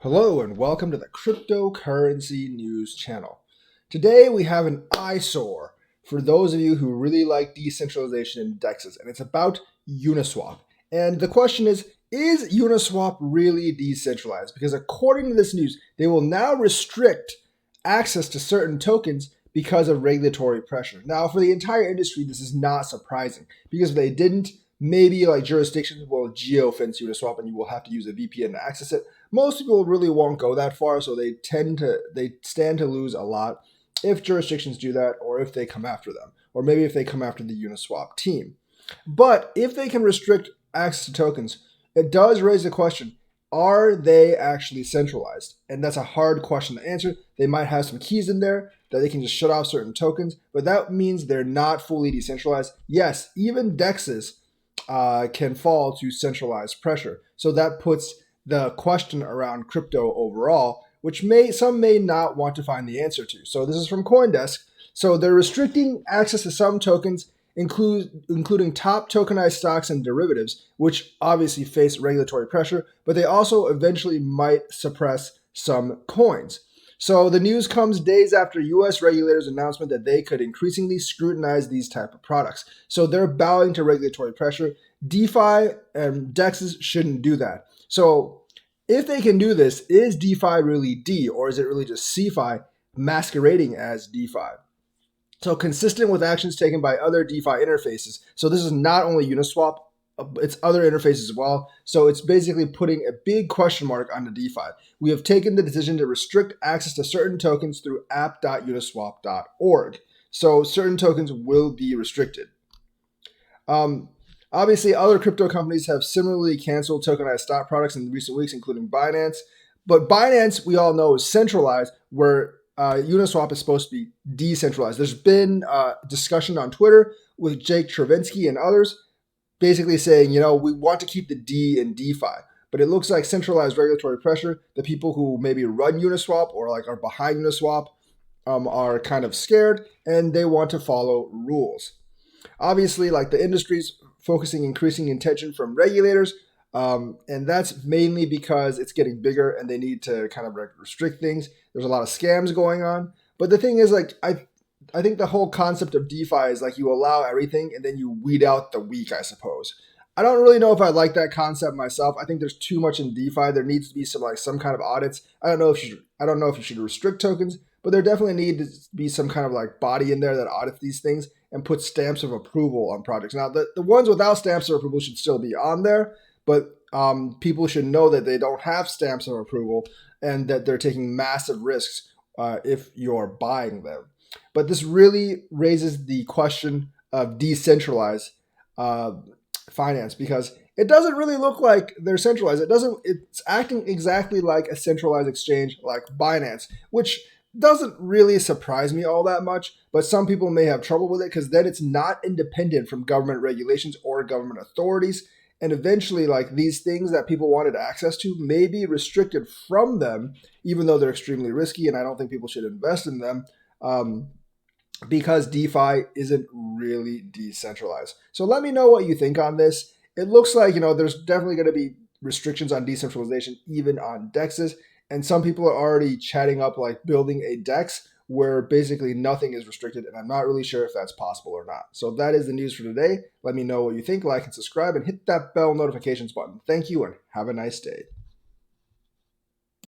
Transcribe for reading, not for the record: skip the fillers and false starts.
Hello and welcome to the Cryptocurrency News channel. Today we have an eyesore for those of you who really like decentralization in DEXs, and it's about Uniswap. And the question is Uniswap really decentralized? Because according to this news, they will now restrict access to certain tokens because of regulatory pressure. Now, for the entire industry, this is not surprising because if they didn't, maybe like jurisdictions will geofence Uniswap and you will have to use a VPN to access it. Most people really won't go that far, so they stand to lose a lot if jurisdictions do that, or if they come after them, or maybe if they come after the Uniswap team. But if they can restrict access to tokens, it does raise the question: are they actually centralized? And that's a hard question to answer. They might have some keys in there that they can just shut off certain tokens, but that means they're not fully decentralized. Yes, even DEXs can fall to centralized pressure. So that puts the question around crypto overall, which some may not want to find the answer to. So this is from CoinDesk. So they're restricting access to some tokens, including top tokenized stocks and derivatives, which obviously face regulatory pressure, but they also eventually might suppress some coins. So the news comes days after US regulators' announcement that they could increasingly scrutinize these type of products. So they're bowing to regulatory pressure. DeFi and DEXs shouldn't do that. So if they can do this, is DeFi really D, or is it really just CeFi masquerading as DeFi? So consistent with actions taken by other DeFi interfaces. So this is not only Uniswap, it's other interfaces as well. So it's basically putting a big question mark on the DeFi. We have taken the decision to restrict access to certain tokens through app.uniswap.org. So certain tokens will be restricted. Obviously, other crypto companies have similarly canceled tokenized stock products in recent weeks, including Binance. But Binance, we all know, is centralized, where Uniswap is supposed to be decentralized. There's been discussion on Twitter with Jake Travinsky and others basically saying, we want to keep the D in DeFi. But it looks like centralized regulatory pressure, the people who maybe run Uniswap or are behind Uniswap are kind of scared and they want to follow rules. Obviously, the industry's focusing increasing attention from regulators, and that's mainly because it's getting bigger and they need to kind of restrict things. There's a lot of scams going on. But the thing is, I think the whole concept of DeFi is you allow everything and then you weed out the weak, I suppose. I don't really know if I like that concept myself. I think there's too much in DeFi. There needs to be some kind of audits. I don't know if you should restrict tokens, but there definitely need to be some kind of body in there that audits these things and puts stamps of approval on projects. Now, the ones without stamps of approval should still be on there, but people should know that they don't have stamps of approval and that they're taking massive risks if you're buying them. But this really raises the question of decentralized finance, because it doesn't really look like they're centralized. It's acting exactly like a centralized exchange like Binance, which doesn't really surprise me all that much, but some people may have trouble with it because then it's not independent from government regulations or government authorities. And eventually, these things that people wanted access to may be restricted from them, even though they're extremely risky, and I don't think people should invest in them. Because DeFi isn't really decentralized. So let me know what you think on this. It looks like, there's definitely going to be restrictions on decentralization, even on DEXs. And some people are already chatting up building a DEX where basically nothing is restricted. And I'm not really sure if that's possible or not. So that is the news for today. Let me know what you think, like and subscribe, and hit that bell notifications button. Thank you and have a nice day.